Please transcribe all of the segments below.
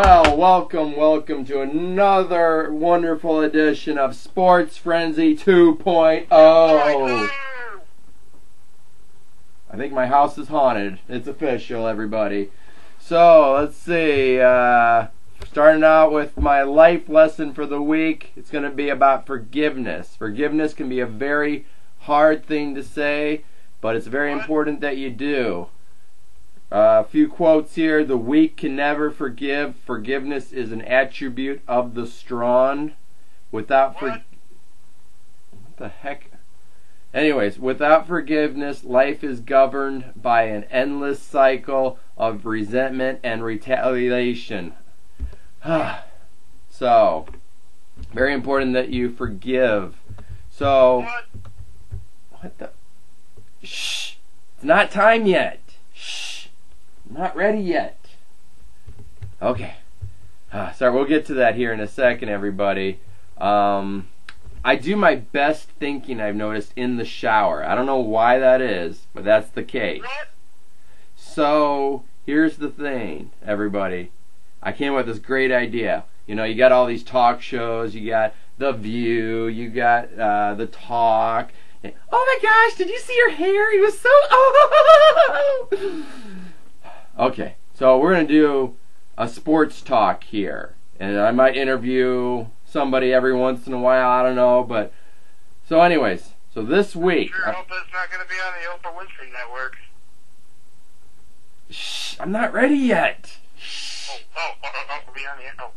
Well, welcome to another wonderful edition of Sports Frenzy 2.0. I think my house is haunted. It's official, everybody. So, let's see. Starting out with my life lesson for the week. It's going to be about forgiveness. Forgiveness can be a very hard thing to say, but it's very important that you do. A few quotes here. The weak can never forgive. Forgiveness is an attribute of the strong. What the heck? Anyways, without forgiveness, life is governed by an endless cycle of resentment and retaliation. So, very important that you forgive. So, what the? Shh! It's not time yet. Shh! I'm not ready yet. Okay. Sorry, we'll get to that here in a second, everybody. I do my best thinking, I've noticed, in the shower. I don't know why that is, but that's the case. So, here's the thing, everybody. I came up with this great idea. You know, you got all these talk shows, you got The View, you got The Talk. And, oh my gosh, did you see your hair? He was so... Oh! Okay, so we're going to do a sports talk here. And I might interview somebody every once in a while, I don't know. But so anyways, so this week... I hope it's not going to be on the Oprah Winfrey Network. Shh, I'm not ready yet.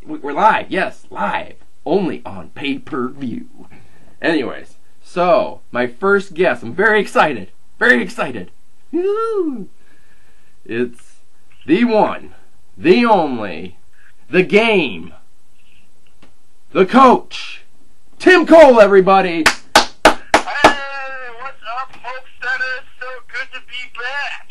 We're live, yes, live. Only on pay-per-view. Anyways, so, my first guess, I'm very excited. Very excited. It's the one, the only, the game, the coach, Tim Cole, everybody. Hey, what's up, Hope Center? So good to be back.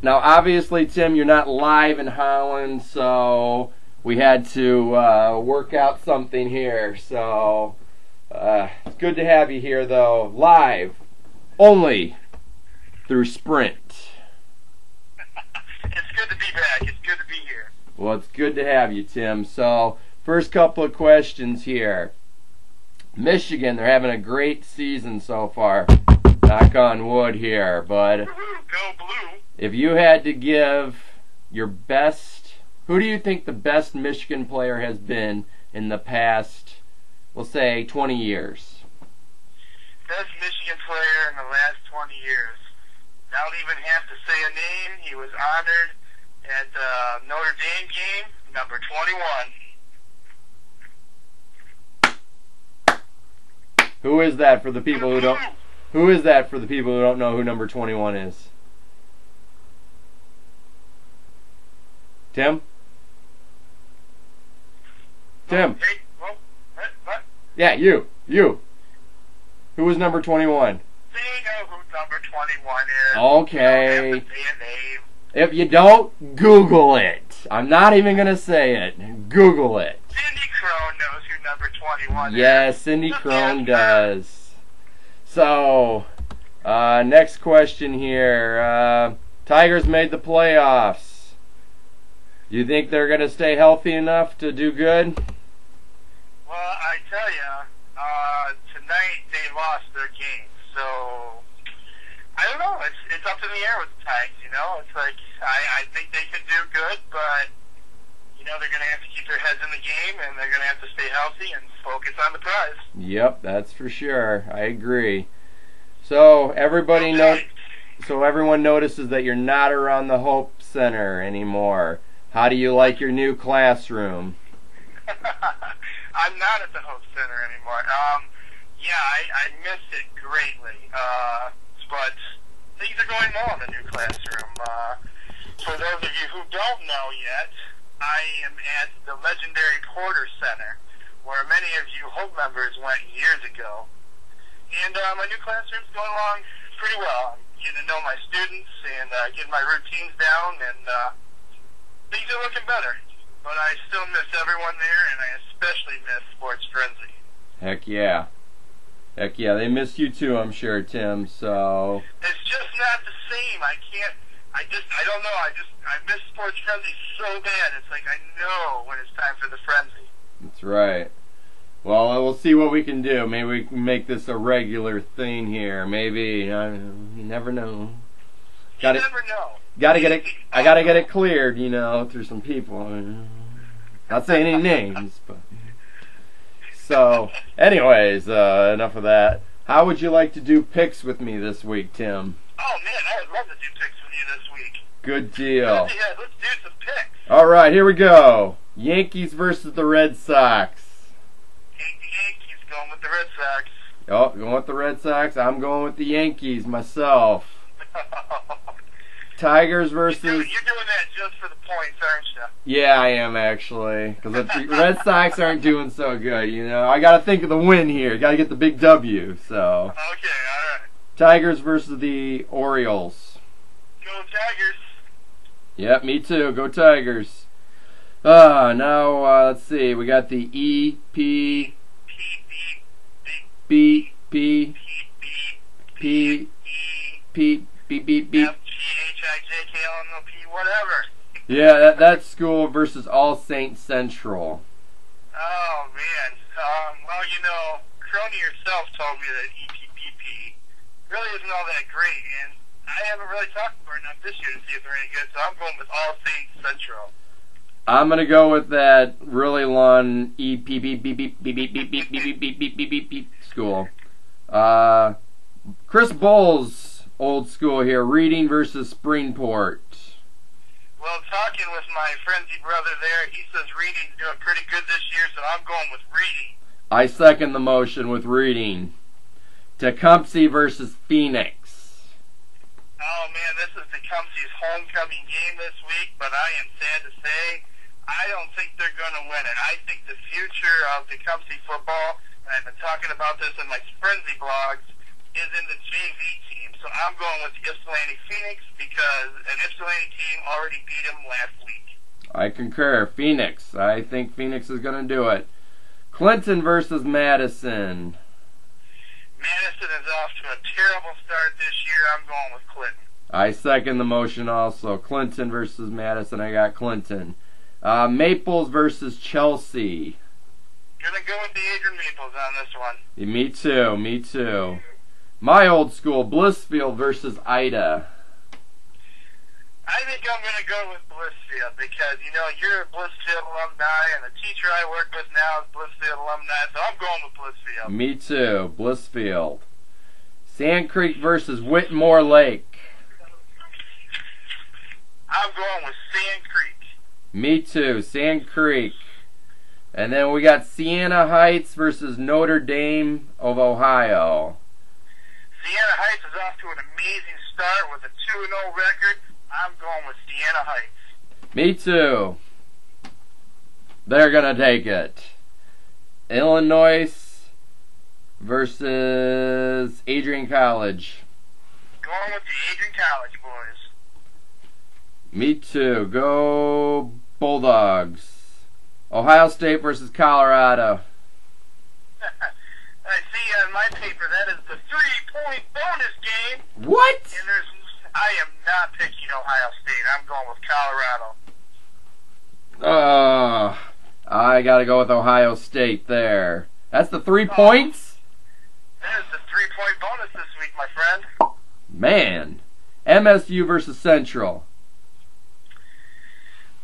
Now, obviously, Tim, you're not live in Holland, so we had to work out something here. So, it's good to have you here, though, live, only through Sprint. It's good to be back. It's good to be here. Well, it's good to have you, Tim. So, first couple of questions here. Michigan, they're having a great season so far. Knock on wood here, but... Go Blue. If you had to give your best, who do you think the best Michigan player has been in the past, we'll say, 20 years? Best Michigan player in the last 20 years. I don't even have to say a name. He was honored at the Notre Dame game, number 21. Who is that for the people who don't? Who is that for the people who don't know who number 21 is? Tim? Tim? Hey, well, what? Yeah, you. Who was number 21? They know who number 21 is. Okay. You don't have to say a name. If you don't, Google it. I'm not even going to say it. Google it. Cindy Crone knows who number 21 is. Yes, Cindy Crone does. So, next question here. Tigers made the playoffs. Do you think they're going to stay healthy enough to do good? Well, I tell you, tonight they lost their game. So, I don't know. It's up in the air with the Tigers, you know? It's like, I think they could do good, but, you know, they're going to have to keep their heads in the game, and they're going to have to stay healthy and focus on the prize. Yep, that's for sure. I agree. So, everyone notices that you're not around the Hope Center anymore. How do you like your new classroom? I'm not at the Hope Center anymore. Yeah, I miss it greatly. But things are going well in the new classroom. For those of you who don't know yet, I am at the legendary Porter Center, where many of you Hope members went years ago. And my new classroom's going along pretty well. I'm getting to know my students and getting my routines down, and things are looking better. But I still miss everyone there, and I especially miss Sports Frenzy. Heck yeah. Heck yeah, they missed you too, I'm sure, Tim, so... It's just not the same. I I don't know. I miss Sports Frenzy so bad. It's like I know when it's time for the frenzy. That's right. Well, we'll see what we can do. Maybe we can make this a regular thing here. Maybe, you never know. You never know. Gotta get it. I gotta get it cleared, through some people. Not saying any names, but. So, anyways, enough of that. How would you like to do picks with me this week, Tim? Oh man, I would love to do picks with you this week. Good deal. Yeah, let's do some picks. All right, here we go. Yankees versus the Red Sox. Yankees going with the Red Sox. Oh, going with the Red Sox. I'm going with the Yankees myself. Tigers versus. You're doing that just for the points, aren't you? Yeah, I am actually, because the Red Sox aren't doing so good. I got to think of the win here. Got to get the big W. So. Okay, all right. Tigers versus the Orioles. Go Tigers. Yep, me too. Go Tigers. Now let's see. We got the E P B B P P B B B. FGHIJKLMOP, whatever. Yeah, that's school versus All Saints Central. Oh man. Well, Crony yourself told me that EPPP really isn't all that great, and I haven't really talked to her enough this year to see if they're any good, so I'm going with All Saints Central. I'm gonna go with that really long E P B B B B B B B B B B B B school. Chris Bowles, old school here. Reading versus Springport. Well, talking with my frenzy brother there, he says Reading's doing pretty good this year, so I'm going with Reading. I second the motion with Reading. Tecumseh versus Phoenix. Oh man, this is Tecumseh's homecoming game this week, but I am sad to say I don't think they're going to win it. I think the future of Tecumseh football, and I've been talking about this in my frenzy blogs, is in the JV team. So I'm going with the Ypsilanti Phoenix because an Ypsilanti team already beat them last week. I concur. Phoenix. I think Phoenix is going to do it. Clinton versus Madison. Madison is off to a terrible start this year. I'm going with Clinton. I second the motion also. Clinton versus Madison. I got Clinton. Maples versus Chelsea. Gonna go with the Adrian Maples on this one. Me too. Me too. My old school, Blissfield versus Ida. I think I'm going to go with Blissfield because, you're a Blissfield alumni, and the teacher I work with now is Blissfield alumni, so I'm going with Blissfield. Me too, Blissfield. Sand Creek versus Whitmore Lake. I'm going with Sand Creek. Me too, Sand Creek. And then we got Siena Heights versus Notre Dame of Ohio. Siena Heights is off to an amazing start with a 2-0 record. I'm going with Siena Heights. Me too. They're going to take it. Illinois versus Adrian College. Going with the Adrian College boys. Me too. Go Bulldogs. Ohio State versus Colorado. I see on my paper that is the 3-point bonus game. What? And I am not picking Ohio State. I'm going with Colorado. I gotta go with Ohio State there. That's the 3 points? That is the 3-point bonus this week, my friend. Man. MSU versus Central.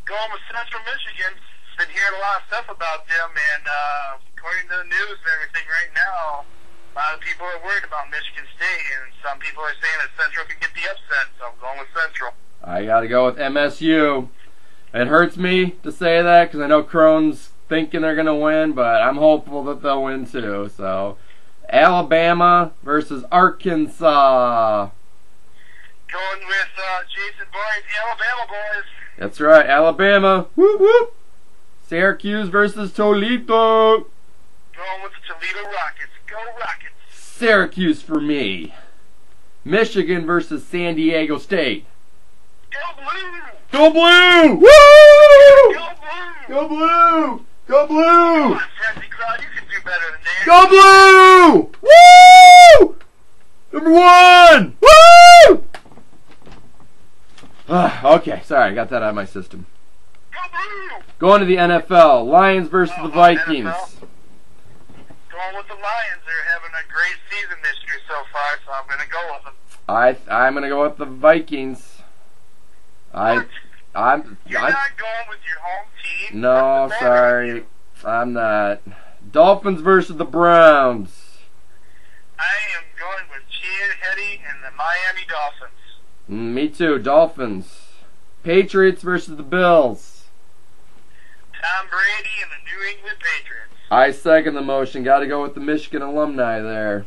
Going with Central Michigan. Been hearing a lot of stuff about them, and according to the news and everything right now, a lot of people are worried about Michigan State, and some people are saying that Central could get the upset, so I'm going with Central. I gotta go with MSU. It hurts me to say that because I know Crohn's thinking they're gonna win, but I'm hopeful that they'll win too. So, Alabama versus Arkansas. Going with Jason Boy's Alabama boys. That's right, Alabama. Whoop whoop. Syracuse versus Toledo. Going with the Toledo Rockets. Go Rockets. Syracuse for me. Michigan versus San Diego State. Go Blue. Go Blue! Woo! Go Blue. Go Blue! Go Blue! Come on, Frenzy Crowd, you can do better than that. Go Blue! Woo! Number 1! Woo! Okay, sorry, I got that out of my system. Go Blue! Going to the NFL. Lions versus the Vikings. NFL. Going with the Lions. They're having a great season this year so far, so I'm going to go with them. I'm gonna go with the Vikings. What? I'm You're not going with your home team? no, What's the matter with you? sorry, I'm not. Dolphins versus the Browns. I am going with Chad Henne and the Miami Dolphins. Me too, Dolphins. Patriots versus the Bills. Tom Brady and the New England Patriots. I second the motion. Got to go with the Michigan alumni there.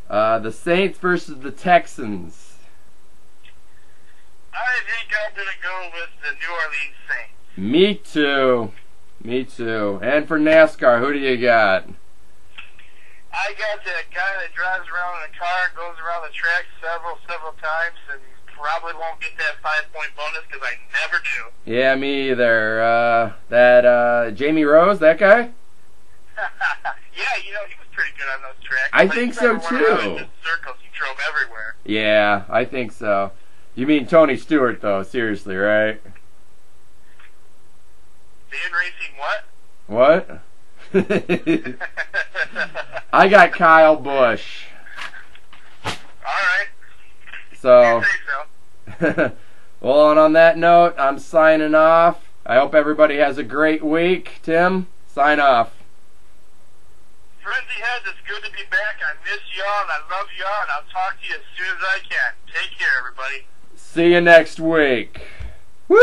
The Saints versus the Texans. I think I'm going to go with the New Orleans Saints. Me too. Me too. And for NASCAR, who do you got? I got that guy that drives around in a car and goes around the track several times and probably won't get that 5-point bonus because I never do. Yeah, me either. That Jamie Rose, that guy? Yeah, you know, he was pretty good on those tracks. I Like, think he so, never went around in too. just circles. He drove everywhere. Yeah, I think so. You mean Tony Stewart, though? Seriously, right? Van Racing what? What? I got Kyle Busch. Alright. So, I say so. well, and on that note, I'm signing off. I hope everybody has a great week. Tim, sign off. Frenzy Heads, it's good to be back. I miss y'all and I love y'all and I'll talk to you as soon as I can. Take care, everybody. See you next week. Woo!